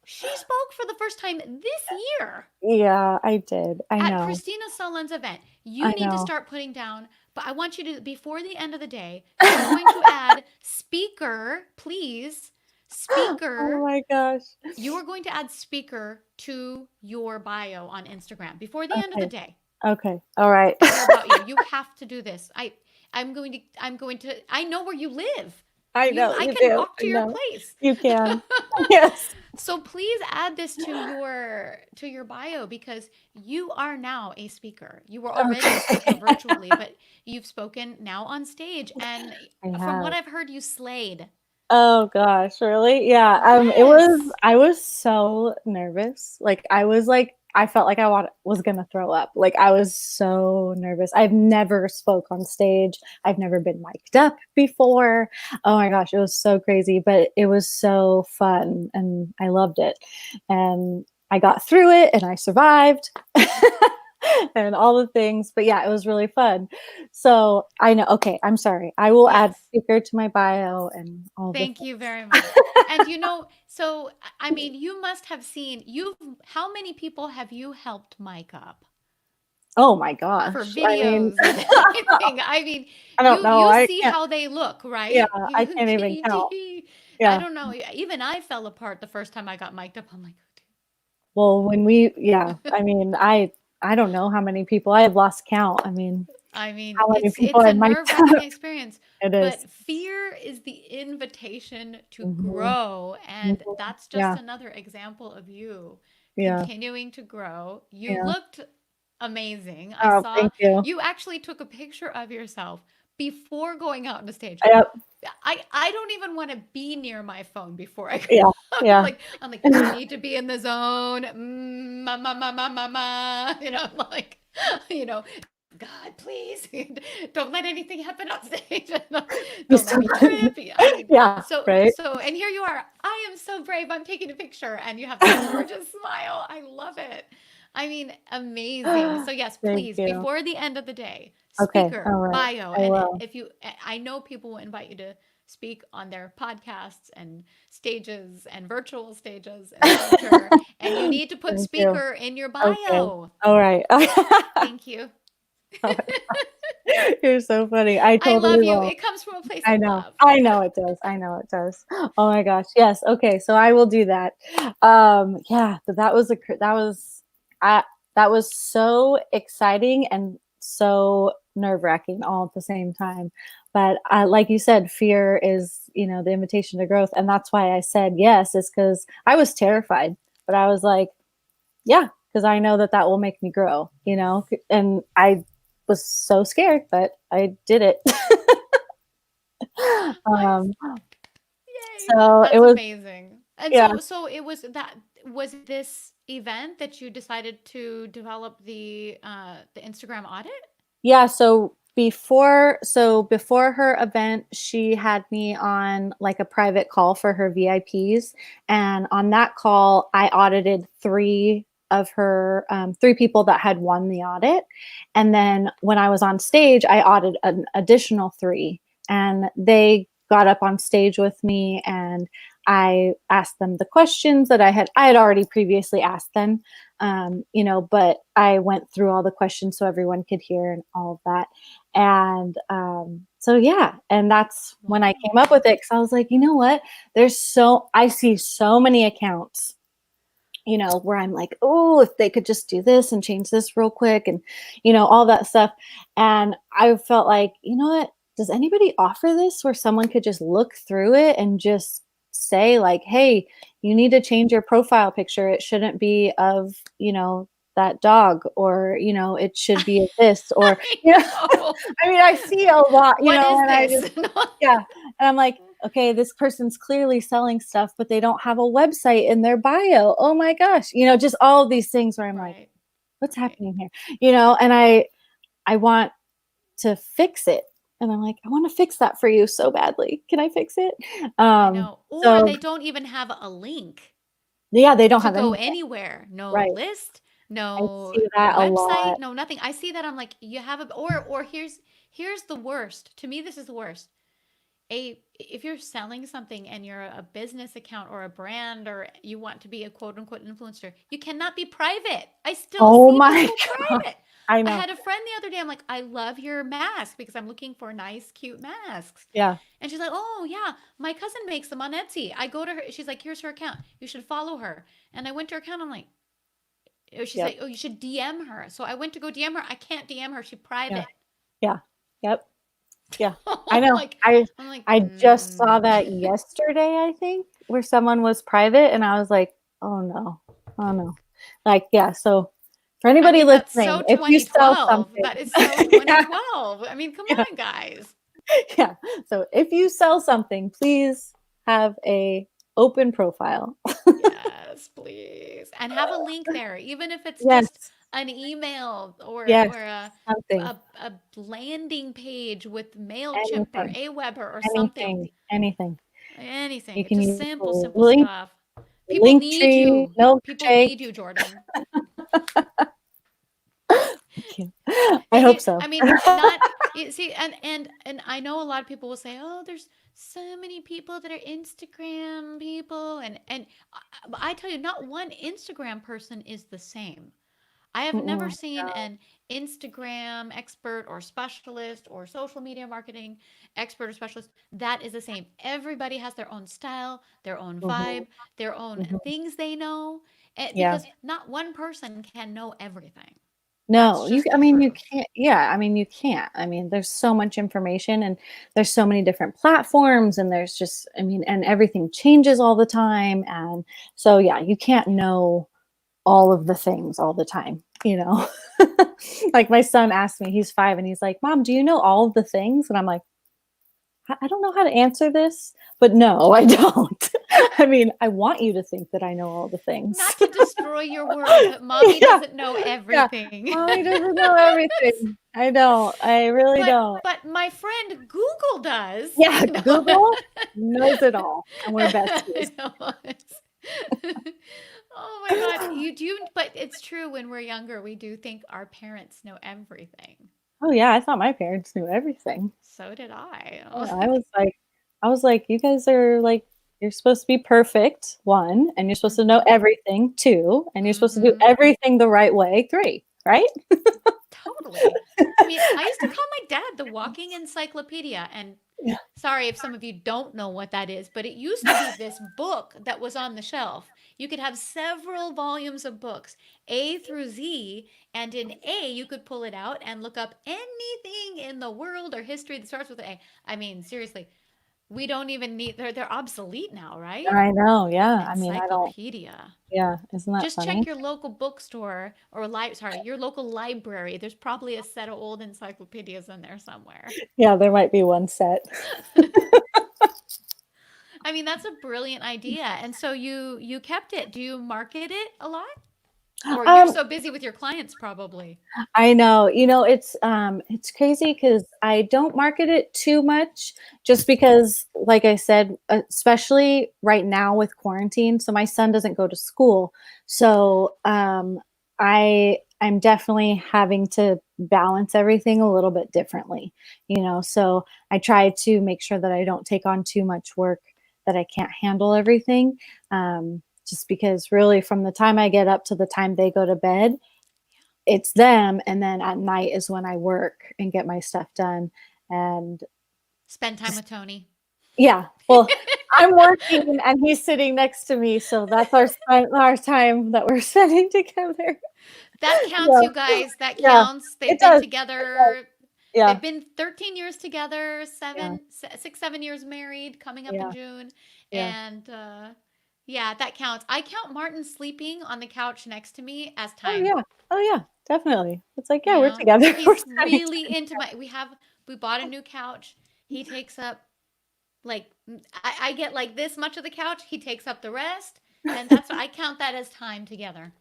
she spoke for the first time this year Yeah, I did. I at know. Christina Sullen's event. I You need to know. start putting down, but I want you to, before the end of the day, you are going to add speaker, please. Oh Speaker. my gosh. You are going to add speaker to your bio on Instagram before the end of the Okay. day. Okay. All right. I care about you. You have to do this. I'm going to I know where you live. I know, I you can do. walk I to your know. place. You can. Yes. So please add this to your bio because you are now a speaker. You were already a speaker Okay. virtually, but you've spoken now on stage, and I from have. what I've heard, you slayed. Oh gosh, really? Yeah. Yes. I was so nervous. Like I felt like was gonna throw up. Like I was so nervous. I've never spoke on stage. I've never been mic'd up before. Oh my gosh, it was so crazy, but it was so fun and I loved it. And I got through it and I survived. And all the things. But yeah, it was really fun. So I know. Okay, I'm sorry. I will add Yes. speaker to my bio and all the Thank you things. very much. And so I mean, you must have seen you how many people have you helped mic up Oh my for gosh. I mean, videos and anything? I mean, I don't know. you I see can't. how they look, Yeah, right? I can't even count. I Yeah. don't know. Even I fell apart the first time I got mic'd up. I'm like, Well, yeah. I mean, I don't know how many people I have lost count. I mean, I mean, how many people it's I a might. nerve-wracking experience, It is. but fear is the invitation to Hmm. grow, and Hmm. that's just Yeah. another example of you Yeah. continuing to grow. You Yeah. looked amazing. I Oh, saw thank you. you actually took a picture of yourself before going out on the stage. Yep. I don't even want to be near my phone before I go. Yeah. Yeah. I'm like I need to be in the zone. Ma ma ma ma ma ma. Like you know, God, please don't let anything happen on stage. Don't let me trip. Yeah, I mean, Yeah. Right. and here you are. I am so brave. I'm taking a picture, and you have this gorgeous smile. I love it. I mean, amazing. So yes, Thank please, you. before the end of the day, Okay. All speaker, right. bio, I and will. if you, I know people will invite you to speak on their podcasts and stages and virtual stages in the future, and you need to put Thank you. speaker in your Okay. bio. All right. Thank you. Oh my God. You're so funny. I I totally love you. will. It comes from a place I of know. love. I know it does. I know it does. Oh my gosh. Yes. Okay. So I will do that. Yeah, but I that was so exciting and so nerve-wracking all at the same time. But like you said, fear is, the invitation to growth. And that's why I said yes, is because I was terrified. But I was like, yeah, because I know that will make me grow. And I was so scared, but I did it. I'm um, Yay. so it That's was, amazing. And yeah, so it was that was this event that you decided to develop the Instagram audit? yeah. So before her event, she had me on like a private call for her VIPs, and on that call, I audited three people that had won the audit, and then when I was on stage, I audited an additional three, and they got up on stage with me, and I asked them the questions that I had already previously asked them, but I went through all the questions so everyone could hear and all of that. And so, yeah, and that's when I came up Wow. with it because I was like, you know what? I see so many accounts, where I'm like, oh, if they could just do this and change this real quick and, all that stuff. And I felt like, you know what? Does anybody offer this where someone could just look through it and just say, like, hey, you need to change your profile picture. It shouldn't be of, that dog, or, it should be of this, or, I you know, know. I mean, I see a lot, What is and I this? just, yeah. And I'm like, okay, this person's clearly selling stuff, but they don't have a website in their bio. Oh my gosh. Just all of these things where I'm like, Right. what's Right. happening here? And I want to fix it. And I'm like, I want to fix that for you so badly. Can I fix it? I know. Or So they don't even have a link yeah, they don't to have go anything. anywhere. No Right. list, I no see that a website, lot. no nothing. I see that I'm like, you have a or here's the worst. To me, this is the worst. If you're selling something and you're a business account or a brand or you want to be a quote unquote influencer, you cannot be private. I still Oh see my people God. private. I I know. had a friend the other day. I'm like, I love your mask because I'm looking for nice, cute masks. Yeah. And she's like, oh, yeah, my cousin makes them on Etsy. I go to her. She's like, here's her account. You should follow her. And I went to her account. I'm like, she's Yep. like, oh, you should DM her. So I went to go DM her. I can't DM her. She's Yeah. private. Yeah. Yep. Yeah, I I'm know. like, I'm like, I just saw that yesterday, I think, where someone was private, and I was like, "Oh no, oh no." Like, yeah. So, for I anybody mean, that's so listening, if you sell 2012. something, That is so yeah, 2012. I mean, come yeah, on, guys. yeah. So, if you sell something, please have a open profile. Yes, please. And have a link there, even if it's just Yes, an email yes, or something, a landing page with MailChimp or anything, Aweber or anything, something. anything. You Anything. can Just use simple, the simple stuff. People link need tree, you. People milkshake. need you, Jordan. Thank you. I They hope do. so. I mean, not you see, and I know a lot of people will say, "Oh, there's so many people that are Instagram people," and I tell you, not one Instagram person is the same. I have never Mm-mm, seen no. an Instagram expert or specialist or social media marketing expert or specialist that is the same. Everybody has their own style, their own Mhm, vibe, their own mhm. things they know, Yeah. because not one person can know everything. That's No, just I the mean, you truth. can't, yeah, I mean, you can't. I mean, there's so much information and there's so many different platforms and there's just, I mean, and everything changes all the time. And so, yeah, you can't know all of the things all the time, you know? Like my son asked me, he's 5 and he's like, "Mom, do you know all of the things?" And I'm like, I don't know how to answer this, but no, I don't. I mean, I want you to think that I know all the things. Not to destroy your world, but mommy Yeah, doesn't know yeah. everything. Mommy doesn't know everything. I don't. I really but don't. but my friend Google does. Yeah, Google knows it all, and we're besties. Oh my God. You do, but it's true when we're younger, we do think our parents know everything. Oh, yeah, I thought my parents knew everything. So did I. I Yeah, was like, I was like, "You guys are, like you're supposed to be perfect, 1, and you're supposed to know mm-hmm, everything, 2, and you're supposed to do mm-hmm. everything the right way, 3, right?" Totally. I mean, I used to call my dad the walking encyclopedia. And Yeah. sorry if some of you don't know what that is, but it used to be this book that was on the shelf. You could have several volumes of books, A through Z. And in A, you could pull it out and look up anything in the world or history that starts with A. I mean, seriously, we don't even need, they're obsolete now, right? I know, yeah. I mean, I don't Encyclopedia. yeah, isn't that Just check funny? your local bookstore or sorry, your local library. There's probably a set of old encyclopedias in there somewhere. Yeah, there might be one set. I mean, that's a brilliant idea. And so you kept it. Do you market it a lot? Or you're Um, so busy with your clients probably. I know. It's crazy because I don't market it too much just because, like I said, especially right now with quarantine, so my son doesn't go to school. So, I'm definitely having to balance everything a little bit differently, you know. So I try to make sure that I don't take on too much work that I can't handle everything. Just because really from the time I get up to the time they go to bed, it's them, and then at night is when I work and get my stuff done, and Spend time just with Tony. yeah, well, I'm working and he's sitting next to me, so that's our time that we're spending together. That counts, Yeah, you guys. That yeah, counts. They've it been does, it does. together. Yeah, They've been 13 years together, yeah, 6, 7 years married, coming up in yeah, June. yeah. And yeah, that counts. I count Martin sleeping on the couch next to me as Oh, time. yeah. Oh, yeah, definitely. It's like, yeah, You we're know, together, we're he's spending really into my. We bought a new couch. He takes up like I get like this much of the couch. He takes up the rest, and time. I count that as time together.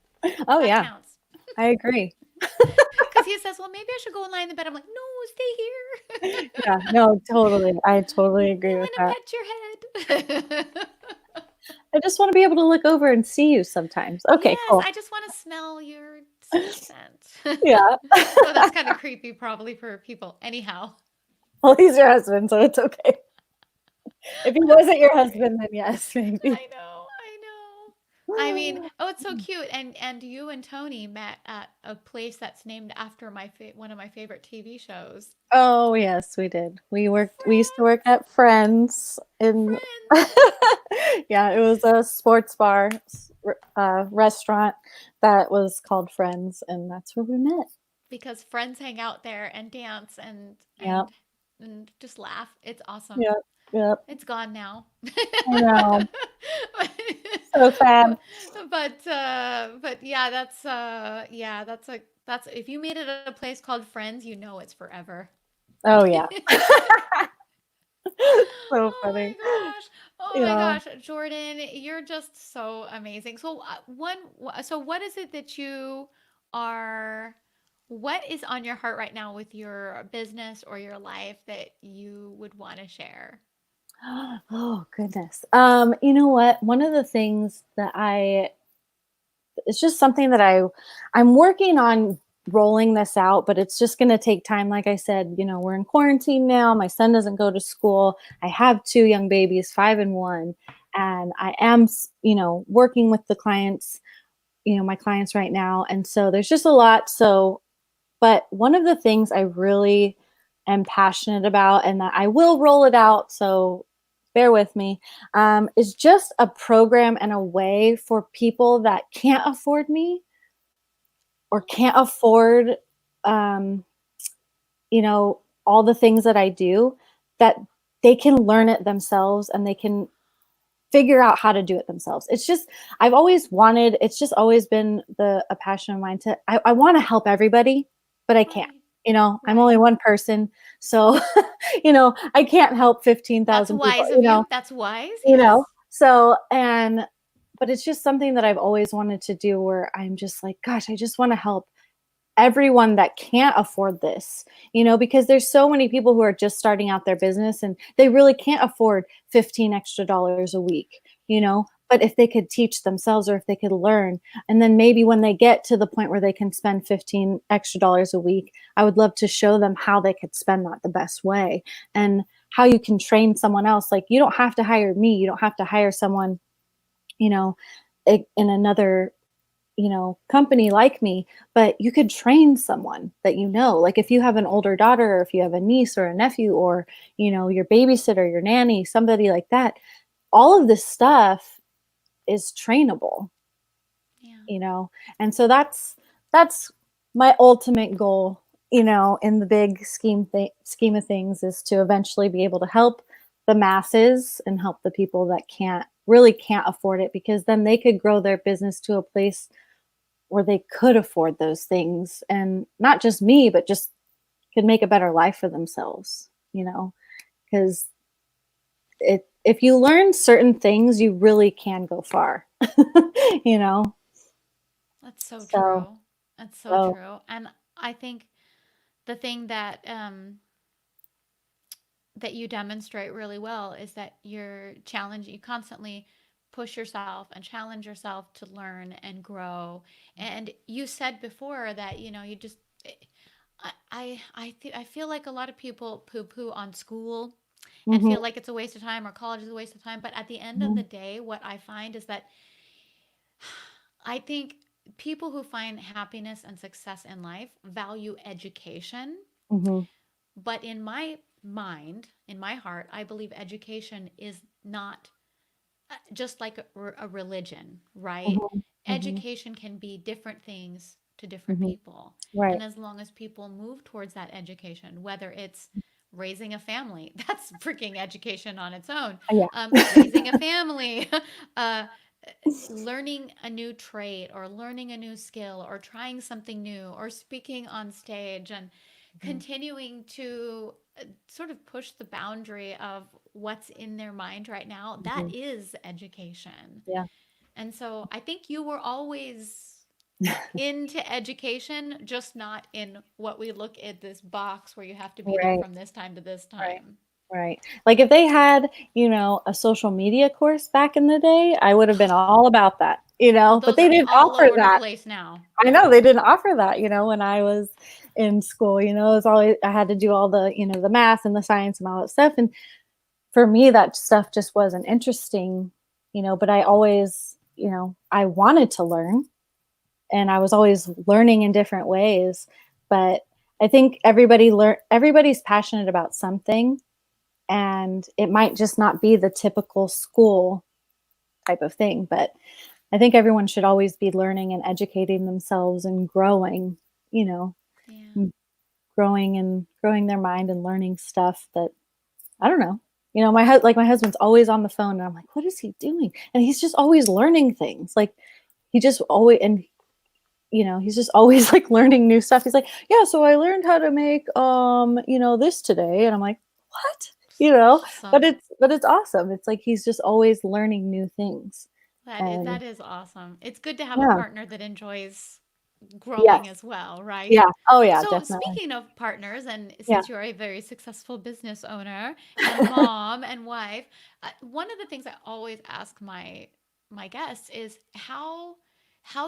Oh, That yeah, counts. I agree. Because he says, "Well, maybe I should go and lie in the bed." I'm like, "No, stay here. Yeah, no, totally, I totally I agree with want that. to pet your head." I just wanna be able to look over and see you sometimes. Okay, Yes, cool. I just want to smell your sweet scent. Yeah. Oh, that's kind of creepy, probably for people. Anyhow, Well, he's your husband, so it's okay. If he I'm wasn't your sorry. husband, then yes, maybe. I know, I know. I mean, oh, it's so cute. And you and Tony met at a place that's named after one of my favorite TV shows. Oh, yes, we did. We used to work Friends, at Friends in friends. yeah, it was a sports bar, restaurant that was called Friends, and that's where we met. Because friends hang out there and dance Yeah, and just laugh. It's awesome. Yep. Yep. It's gone now. I know. So sad. But yeah, that's if you made it a place called Friends, you know it's forever. Oh yeah. So Oh funny. my gosh. Oh my Yeah. gosh, Jordan, you're just so amazing. So what is it that you are what is on your heart right now with your business or your life that you would want to share? Oh goodness. You know what? One of the things that it's just something that I'm working on rolling this out, but it's just going to take time. Like I said, we're in quarantine now. My son doesn't go to school. I have two young babies, 5 and 1, and I am, working with the clients, my clients right now. And so there's just a lot. So, but one of the things I really am passionate about, and that I will roll it out, so bear with me, is just a program and a way for people that can't afford me or can't afford, um, all the things that I do, that they can learn it themselves and they can figure out how to do it themselves. It's just, it's just always been a passion of mine I want to help everybody, but I can't. Right. I'm only Right. one person. So, I can't help That's 15,000 people, wise of you. That's wise. you know, Yes. so, but it's just something that I've always wanted to do where I'm just like, gosh, I just want to help everyone that can't afford this, because there's so many people who are just starting out their business and they really can't afford 15 extra dollars a week, but if they could teach themselves or if they could learn, and then maybe when they get to the point where they can spend 15 extra dollars a week, I would love to show them how they could spend that the best way and how you can train someone else. Like, you don't have to hire me, you don't have to hire someone, you know in another, company like me, but you could train someone that, like if you have an older daughter or if you have a niece or a nephew or, your babysitter, your nanny, somebody like that, all of this stuff is trainable, Yeah. you know? And so that's my ultimate goal, in the big scheme of things, is to eventually be able to help the masses and help the people that can't afford it, because then they could grow their business to a place where they could afford those things, and not just me, but just could make a better life for themselves, because if you learn certain things, you really can go far, you know? That's so So, true. That's so so, true. And I think the thing that you demonstrate really well is that you constantly push yourself and challenge yourself to learn and grow. And you said before that, you just I feel like a lot of people poo poo on school and mhm, feel like it's a waste of time or college is a waste of time. But at the end of the mhm, day, what I find is that I think people who find happiness and success in life value education. mhm, But in my mind, in my heart, I believe education is not just like a religion, right? mhm, mhm, Education can be different things to different mhm. people. Right. And as long as people move towards that education, whether it's raising a family, that's freaking education on its own. Yeah. Raising a family, uh, learning a new trade or learning a new skill or trying something new or speaking on stage and Mhm, continuing to sort of push the boundary of what's in their mind right now, that mhm. is education. Yeah. And so I think you were always into education, just not in what we look at this box where you have to be there Right. from this time to this Right. time. Right. Like if they had, a social media course back in the day, I would have been all about that, Well, but those they are didn't all offer over the that. place now. I know they didn't offer that, when I was in school, it was always, I had to do all the, the math and the science and all that stuff. And for me, that stuff just wasn't interesting, but I always, I wanted to learn, and I was always learning in different ways. But I think everybody's passionate about something, and it might just not be the typical school type of thing, but I think everyone should always be learning and educating themselves and growing, you know. Yeah. Mm. growing their mind and learning stuff that I don't know. My my husband's always on the phone, and I'm like, what is he doing? And he's just always learning things. Like he just always and he's just always like learning new stuff. He's like, yeah, so I learned how to make this today, and I'm like, what? But Awesome. it's awesome. It's like he's just always learning new things, That and is awesome. It's good to have a yeah, partner that enjoys growing yes, as well, right? yeah, oh yeah, So, definitely, speaking of partners, and yeah. since you're a very successful business owner and mom and wife, one of the things I always ask my guests is how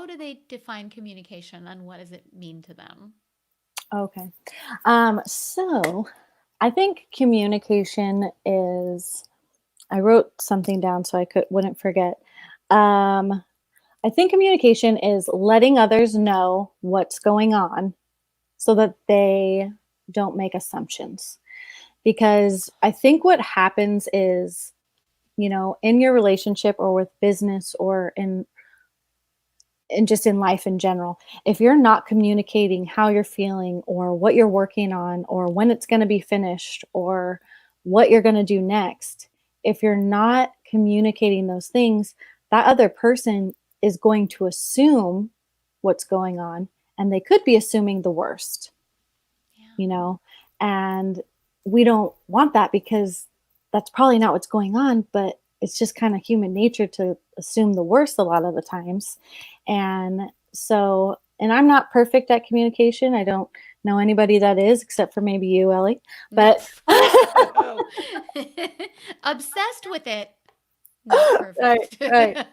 do they define communication and what does it mean to them? Okay. So I think communication is, I wrote something down so I wouldn't forget. Um, I think communication is letting others know what's going on so that they don't make assumptions. Because I think what happens is, in your relationship or with business or in just in life in general, if you're not communicating how you're feeling or what you're working on or when it's going to be finished or what you're going to do next, if you're not communicating those things, that other person is going to assume what's going on, and they could be assuming the worst, Yeah. you know, and we don't want that because that's probably not what's going on, but it's just kind of human nature to assume the worst a lot of the times. And so, and I'm not perfect at communication. I don't know anybody that is, except for maybe you, Ellie. But True. Obsessed with it, not right, perfect. right.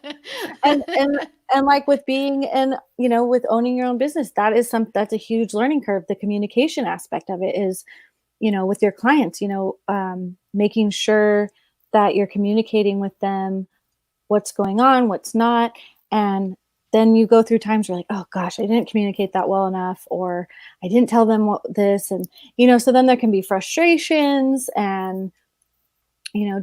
And like with being and with owning your own business, that's a huge learning curve. The communication aspect of it is, with your clients, making sure that you're communicating with them what's going on, what's not. And then you go through times where, like, oh gosh, I didn't communicate that well enough, or I didn't tell them what this, and so then there can be frustrations and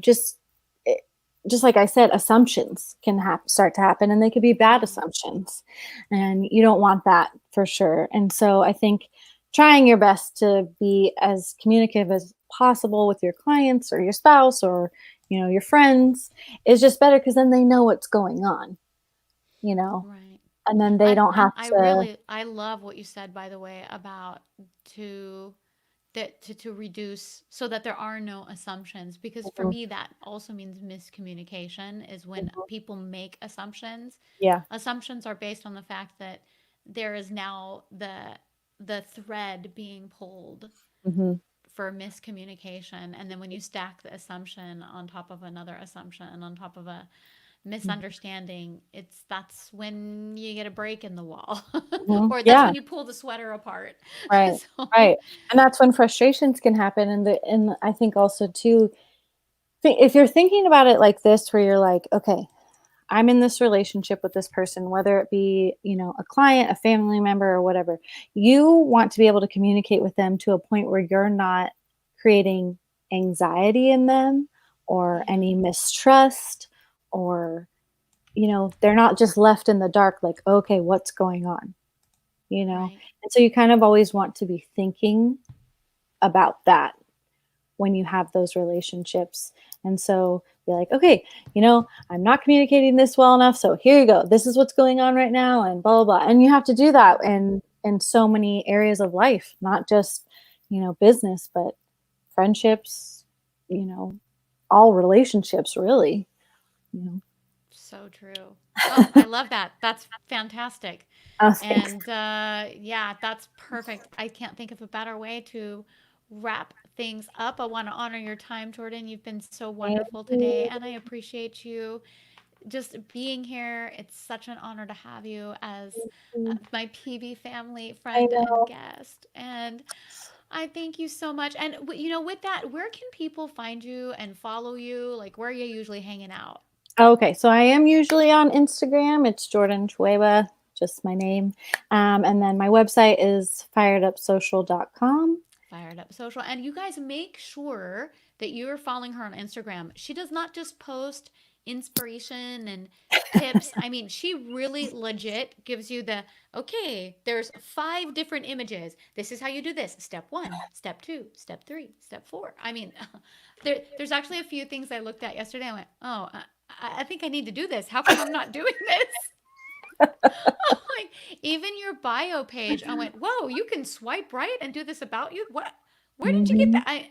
just it- just like I said, assumptions can start to happen, and they could be bad Yeah. assumptions, and you don't want that for sure. And so I think trying your best to be as communicative as possible with your clients or your spouse or your friends is just better, because then they know what's going on, you know Right. and then they don't And have to. I love what you said, by the way, about to to reduce so that there are no assumptions, because for Mhm, me that also means miscommunication is when mhm. people make assumptions. Yeah. Assumptions are based on the fact that there is now the thread being pulled Hmm. for miscommunication, and then when you stack the assumption on top of another assumption and on top of a misunderstanding, that's when you get a break in the wall. Hmm. Or that's Yeah. when you pull the sweater apart. Right. So Right. And that's when frustrations can happen. And I think also too, if you're thinking about it like this, where you're like, okay, I'm in this relationship with this person, whether it be, a client, a family member, or whatever, you want to be able to communicate with them to a point where you're not creating anxiety in them or yeah. any mistrust, or, they're not just left in the dark, like, okay, what's going on, you know? Right. And so you kind of always want to be thinking about that when you have those relationships. And so you're like, okay, I'm not communicating this well enough. So here you go. This is what's going on right now, and blah, blah, blah. And you have to do that in so many areas of life, not just, business, but friendships, you know, all relationships really, you know. So true. Oh, I love that. That's fantastic. Oh, thanks. And yeah, that's perfect. I can't think of a better way to wrap things up. I want to honor your time, Jordan. You've been so Thank wonderful today, you. and I appreciate you just being here. It's such an honor to have you as my PB family I friend and know. guest. And I thank you so much. And with that, where can people find you and follow you? Like, where are you usually hanging out? Okay, so I am usually on Instagram. It's Jordan Trueba, just my name. And then my website is firedupsocial.com. Fired Up Social. And you guys make sure that you're following her on Instagram. She does not just post inspiration and tips. I mean, she really legit gives you the okay, there's 5 different images. This is how you do this. Step 1, step 2, step 3, step 4. I mean, there's actually a few things I looked at yesterday. I went, "Oh, I think I need to do this. How come I'm not doing this?" Like even your bio page, I went, "Whoa, you can swipe right and do this about you? What? Where did you get Hmm. that?"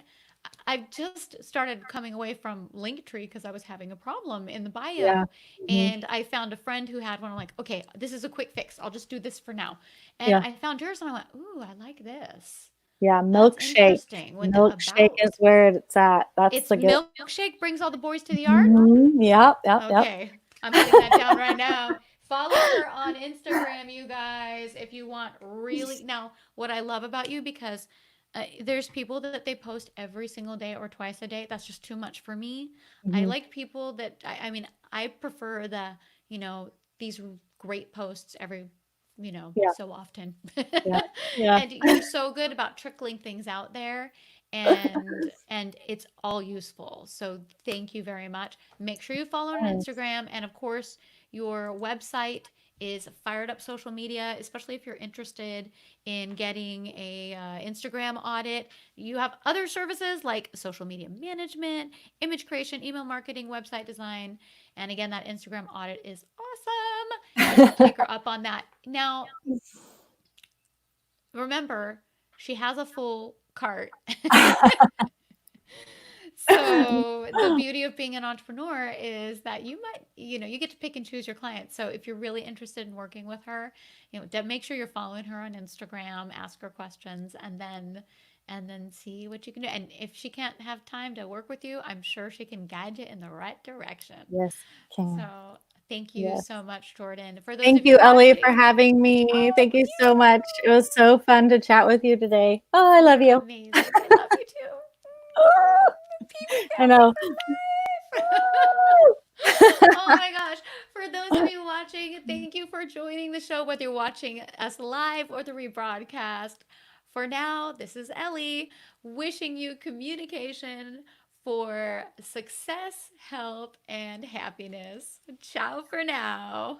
I've just started coming away from Linktree because I was having a problem in the Yeah. bio, Hmm. and I found a friend who had one. I'm like, "Okay, this is a quick fix. I'll just do this for now." And Yeah. I found yours, and I went, "Ooh, I like this. Yeah. That's Milkshake. interesting." With the Milkshake is about, where it's at. That's it's the good. milkshake brings all the boys to the yard. Hmm. Yep. Yep. Yep. Okay, I'm putting that down right now. Follow her on Instagram, you guys, if you want really. Now, what I love about you, because there's people that they post every single day or twice a day. That's just too much for me. I Hmm. like people that, I mean, I prefer you know, these great posts every, Yeah. so often. Yeah. Yeah. And you're so good about trickling things out there, and it's all useful. So thank you very much. Make sure you follow on Yes. Instagram, and of course your website is Fired Up Social Media, especially if you're interested in getting a Instagram audit. You have other services like social media management, image creation, email marketing, website design, and again, that Instagram audit is awesome. You should take her up on that. Now, remember, she has a full cart. So the beauty of being an entrepreneur is that you might, you get to pick and choose your clients. So if you're really interested in working with her, make sure you're following her on Instagram, ask her questions, and then see what you can do. And if she can't have time to work with you, I'm sure she can guide you in the right direction. Yes, can. So thank you Yes. so much, Jordan. For those Thank of you you, Ellie, for watching, having me. oh, Thank you so much. It was you. so fun to chat with you today. Oh, I love You're you. amazing. I love you too. Peepee I family know. for life. Oh my gosh. For those of you watching, thank you for joining the show, whether you're watching us live or the rebroadcast. For now, this is Ellie wishing you communication for success, health, and happiness. Ciao for now.